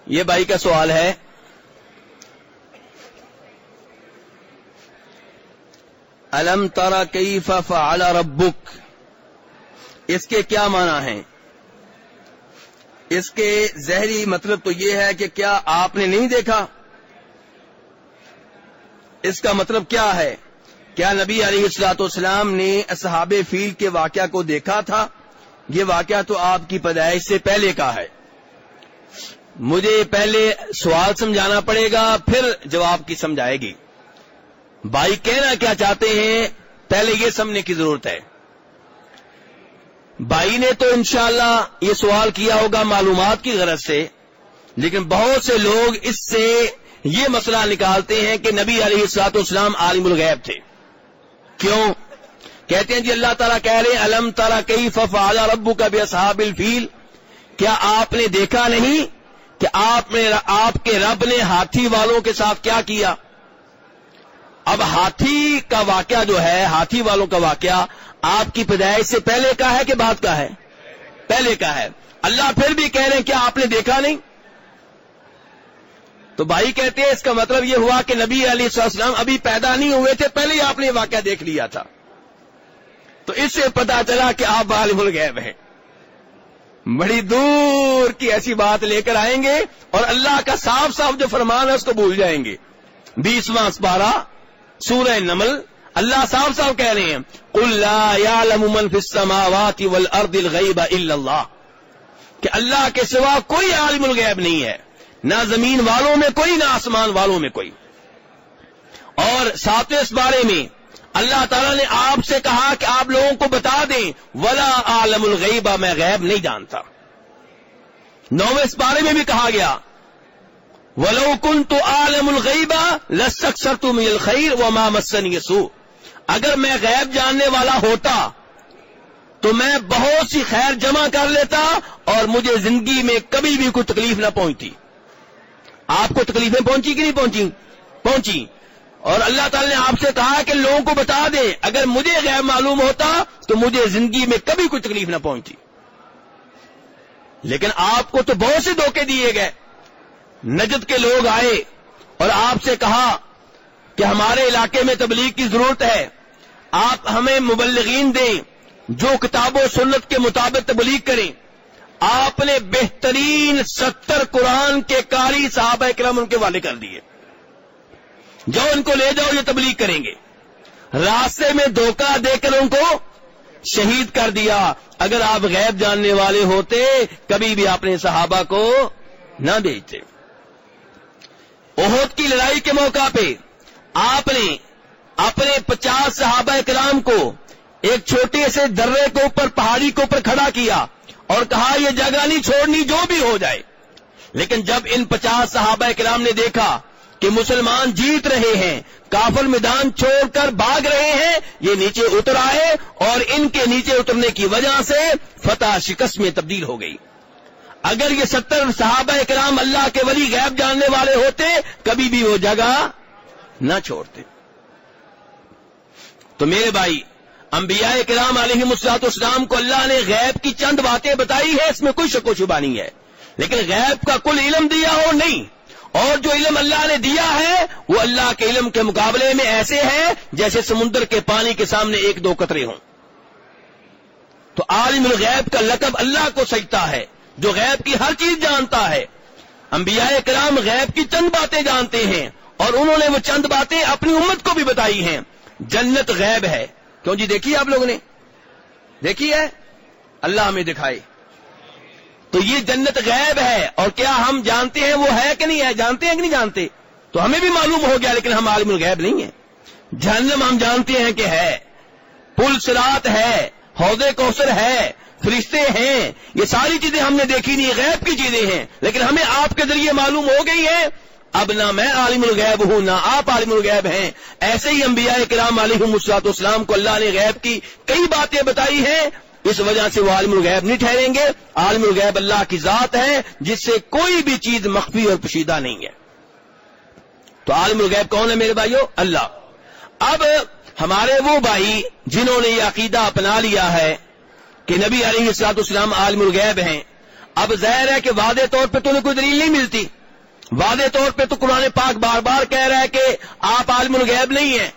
یہ بھائی کا سوال ہے، الم تر کیف فعل ربک، اس کے کیا معنی ہیں؟ اس کے ظاہری مطلب تو یہ ہے کہ کیا آپ نے نہیں دیکھا؟ اس کا مطلب کیا ہے؟ کیا نبی علیہ الصلوۃ والسلام نے اصحاب فیل کے واقعہ کو دیکھا تھا؟ یہ واقعہ تو آپ کی پیدائش سے پہلے کا ہے۔ مجھے پہلے سوال سمجھانا پڑے گا، پھر جواب کی سمجھ آئے گی۔ بھائی کہنا کیا چاہتے ہیں پہلے یہ سمجھنے کی ضرورت ہے۔ بھائی نے تو انشاءاللہ یہ سوال کیا ہوگا معلومات کی غرض سے، لیکن بہت سے لوگ اس سے یہ مسئلہ نکالتے ہیں کہ نبی علیہ الصلوۃ والسلام عالم الغیب تھے۔ کیوں؟ کہتے ہیں جی اللہ تعالیٰ کہہ رہے ہیں الم تر کیف فعل ربک باصحاب الفیل، کیا آپ نے دیکھا نہیں کہ آپ کے رب نے ہاتھی والوں کے ساتھ کیا کیا؟ اب ہاتھی کا واقعہ جو ہے، ہاتھی والوں کا واقعہ آپ کی پیدائش سے پہلے کا ہے کہ بعد کا ہے؟ پہلے کا ہے۔ اللہ پھر بھی کہہ رہے ہیں کیا آپ نے دیکھا نہیں؟ تو بھائی کہتے ہیں اس کا مطلب یہ ہوا کہ نبی علیہ السلام ابھی پیدا نہیں ہوئے تھے، پہلے ہی آپ نے واقعہ دیکھ لیا تھا۔ تو اس سے پتا چلا کہ آپ عالم الغیب ہیں۔ بڑی دور کی ایسی بات لے کر آئیں گے اور اللہ کا صاف صاف جو فرمان ہے اس کو بھول جائیں گے۔ 20واں پارہ سورہ نمل، اللہ صاف صاف کہہ رہے ہیں قل لا يعلم من في السماوات والارض الغیب الا اللہ، کہ اللہ کے سوا کوئی عالم الغیب نہیں ہے، نہ زمین والوں میں کوئی نہ آسمان والوں میں کوئی۔ اور 7ویں اس بارے میں اللہ تعالیٰ نے آپ سے کہا کہ آپ لوگوں کو بتا دیں ولا عالم الغیب، میں غیب نہیں جانتا۔ 9ویں اس بارے میں بھی کہا گیا وَلَوْ كُنْتُ أَعْلَمُ الْغَيْبَ لَاسْتَكْثَرْتُ مِنَ الْخَيْرِ وَمَا مَسَّنِيَ السُّوءُ، اگر میں غیب جاننے والا ہوتا تو میں بہت سی خیر جمع کر لیتا اور مجھے زندگی میں کبھی بھی کوئی تکلیف نہ پہنچتی۔ آپ کو تکلیفیں پہنچی کہ نہیں پہنچی؟ پہنچی۔ اور اللہ تعالی نے آپ سے کہا کہ لوگوں کو بتا دیں اگر مجھے غیب معلوم ہوتا تو مجھے زندگی میں کبھی کوئی تکلیف نہ پہنچتی۔ لیکن آپ کو تو بہت سے دھوکے دیے گئے۔ نجد کے لوگ آئے اور آپ سے کہا کہ ہمارے علاقے میں تبلیغ کی ضرورت ہے، آپ ہمیں مبلغین دیں جو کتاب و سنت کے مطابق تبلیغ کریں۔ آپ نے بہترین 70 قرآن کے قاری صحابہ کرام ان کے والے کر دیے، جو ان کو لے جاؤ یہ تبلیغ کریں گے۔ راستے میں دھوکہ دے کر ان کو شہید کر دیا۔ اگر آپ غیب جاننے والے ہوتے کبھی بھی آپ نے صحابہ کو نہ بھیجتے۔ احد کی لڑائی کے موقع پہ آپ نے اپنے 50 صحابہ کرام کو ایک چھوٹے سے درے کے اوپر، پہاڑی کے اوپر کھڑا کیا اور کہا یہ جگہ نہیں چھوڑنی جو بھی ہو جائے۔ لیکن جب ان 50 صحابہ کرام نے دیکھا کہ مسلمان جیت رہے ہیں، کافر میدان چھوڑ کر بھاگ رہے ہیں، یہ نیچے اتر آئے اور ان کے نیچے اترنے کی وجہ سے فتح شکست میں تبدیل ہو گئی۔ اگر یہ 70 صحابہ کرام اللہ کے ولی غیب جاننے والے ہوتے کبھی بھی وہ جگہ نہ چھوڑتے۔ تو میرے بھائی، انبیاء کرام علیہم السلام کو اللہ نے غیب کی چند باتیں بتائی ہے، اس میں کوئی شک و شبہ نہیں ہے، لیکن غیب کا کل علم دیا ہو نہیں۔ اور جو علم اللہ نے دیا ہے وہ اللہ کے علم کے مقابلے میں ایسے ہے جیسے سمندر کے پانی کے سامنے 1-2 قطرے ہوں۔ تو عالم الغیب کا لقب اللہ کو سجتا ہے جو غیب کی ہر چیز جانتا ہے۔ انبیاء کرام غیب کی چند باتیں جانتے ہیں اور انہوں نے وہ چند باتیں اپنی امت کو بھی بتائی ہیں۔ جنت غیب ہے، کیوں جی دیکھی آپ لوگوں نے؟ دیکھی ہے؟ اللہ ہمیں دکھائے۔ تو یہ جنت غیب ہے، اور کیا ہم جانتے ہیں وہ ہے کہ نہیں ہے؟ جانتے ہیں کہ نہیں جانتے؟ تو ہمیں بھی معلوم ہو گیا، لیکن ہم عالم الغیب نہیں ہیں۔ جہنم ہم جانتے ہیں کہ ہے، پل صراط ہے، حوض کوثر ہے، فرشتے ہیں، یہ ساری چیزیں ہم نے دیکھی نہیں، غیب کی چیزیں ہیں، لیکن ہمیں آپ کے ذریعے معلوم ہو گئی ہیں۔ اب نہ میں عالم الغیب ہوں نہ آپ عالم الغیب ہیں۔ ایسے ہی انبیاء کرام علیہم السلام کو اللہ نے غیب کی کئی باتیں بتائی ہیں، اس وجہ سے وہ عالم الغیب نہیں ٹھہریں گے۔ عالم الغیب اللہ کی ذات ہے جس سے کوئی بھی چیز مخفی اور پوشیدہ نہیں ہے۔ تو عالم الغیب کون ہے میرے بھائیو؟ اللہ۔ اب ہمارے وہ بھائی جنہوں نے یہ عقیدہ اپنا لیا ہے کہ نبی علیہ السلام عالم الغیب ہیں، اب ظاہر ہے کہ واضح طور پہ تمہیں کوئی دلیل نہیں ملتی، واضح طور پہ تو قرآن پاک بار بار کہہ رہا ہے کہ آپ عالم الغیب نہیں ہیں،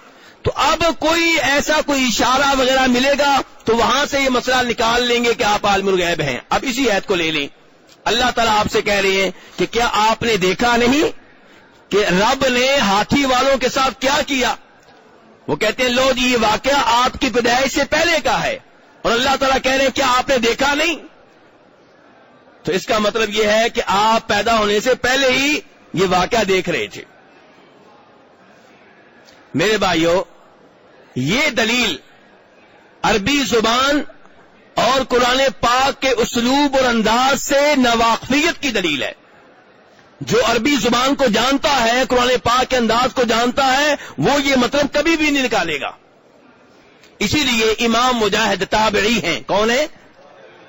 تو اب کوئی ایسا کوئی اشارہ وغیرہ ملے گا تو وہاں سے یہ مسئلہ نکال لیں گے کہ آپ عالم الغیب ہیں۔ اب اسی آیت کو لے لیں، اللہ تعالیٰ آپ سے کہہ رہے ہیں کہ کیا آپ نے دیکھا نہیں کہ رب نے ہاتھی والوں کے ساتھ کیا کیا؟ وہ کہتے ہیں لو جی یہ واقعہ آپ کی پیدائش سے پہلے کا ہے، اور اللہ تعالیٰ کہہ رہے ہیں کیا آپ نے دیکھا نہیں؟ تو اس کا مطلب یہ ہے کہ آپ پیدا ہونے سے پہلے ہی یہ واقعہ دیکھ رہے تھے۔ میرے بھائیو، یہ دلیل عربی زبان اور قرآن پاک کے اسلوب اور انداز سے ناواقفیت کی دلیل ہے۔ جو عربی زبان کو جانتا ہے، قرآن پاک کے انداز کو جانتا ہے، وہ یہ مطلب کبھی بھی نہیں نکالے گا۔ اسی لیے امام مجاہد تابعی ہیں، کون ہے؟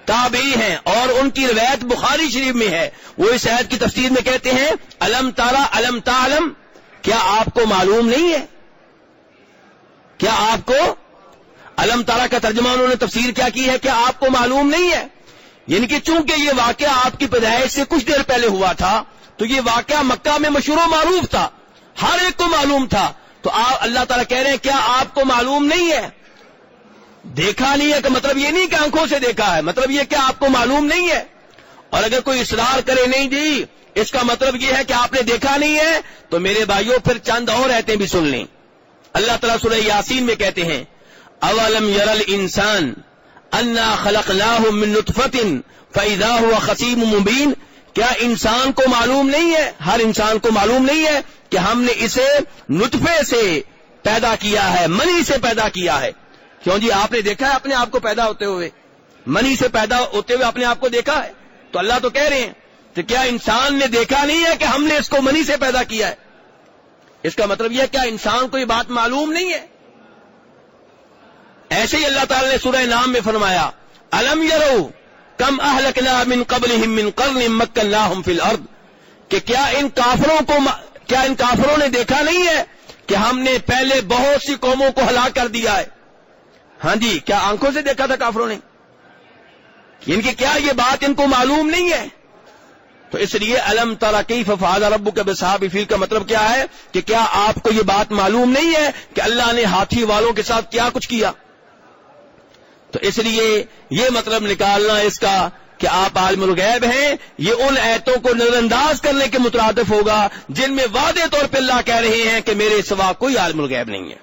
تابعی ہیں، اور ان کی روایت بخاری شریف میں ہے۔ وہ اس آیت کی تفسیر میں کہتے ہیں الم تارا الم تعلم، کیا آپ کو معلوم نہیں ہے؟ کیا آپ کو الم تارا کا ترجمہ انہوں نے تفسیر کیا کی ہے؟ کیا آپ کو معلوم نہیں ہے؟ یعنی کہ چونکہ یہ واقعہ آپ کی پیدائش سے کچھ دیر پہلے ہوا تھا، تو یہ واقعہ مکہ میں مشہور و معروف تھا، ہر ایک کو معلوم تھا، تو اللہ تعالیٰ کہہ رہے ہیں کیا آپ کو معلوم نہیں ہے؟ دیکھا نہیں ہے کہ مطلب یہ نہیں کہ آنکھوں سے دیکھا ہے، مطلب یہ کہ آپ کو معلوم نہیں ہے۔ اور اگر کوئی اصرار کرے نہیں جی اس کا مطلب یہ ہے کہ آپ نے دیکھا نہیں ہے، تو میرے بھائیوں پھر چند اور آیتیں بھی سن لیں۔ اللہ تعالیٰ سورہ یاسین میں کہتے ہیں اولم یر الانسان انا خلقناہ من نطفۃ فاذا هو خصیم مبین، کیا انسان کو معلوم نہیں ہے، ہر انسان کو معلوم نہیں ہے کہ ہم نے اسے نطفے سے پیدا کیا ہے، منی سے پیدا کیا ہے۔ کیوں جی آپ نے دیکھا ہے اپنے آپ کو پیدا ہوتے ہوئے، منی سے پیدا ہوتے ہوئے اپنے آپ کو دیکھا ہے؟ تو اللہ تو کہہ رہے ہیں کہ کیا انسان نے دیکھا نہیں ہے کہ ہم نے اس کو منی سے پیدا کیا ہے؟ اس کا مطلب یہ کیا انسان کو یہ بات معلوم نہیں ہے؟ ایسے ہی اللہ تعالی نے سورہ نام میں فرمایا الم یرو کم اہلکنا من قبلہم من قرن مکناہم فی الارض، کہ کیا ان کافروں نے دیکھا نہیں ہے کہ ہم نے پہلے بہت سی قوموں کو ہلاک کر دیا ہے؟ ہاں جی، کیا آنکھوں سے دیکھا تھا کافروں نے؟ ان کی کیا یہ بات ان کو معلوم نہیں ہے؟ تو اس لیے الم تری کیف فعل ربک باصحاب الفیل کا مطلب کیا ہے کہ کیا آپ کو یہ بات معلوم نہیں ہے کہ اللہ نے ہاتھی والوں کے ساتھ کیا کچھ کیا؟ تو اس لیے یہ مطلب نکالنا اس کا کہ آپ عالم الغیب ہیں، یہ ان آیتوں کو نظر انداز کرنے کے مترادف ہوگا جن میں واضح طور پہ اللہ کہہ رہے ہیں کہ میرے سوا کوئی عالم الغیب نہیں ہے۔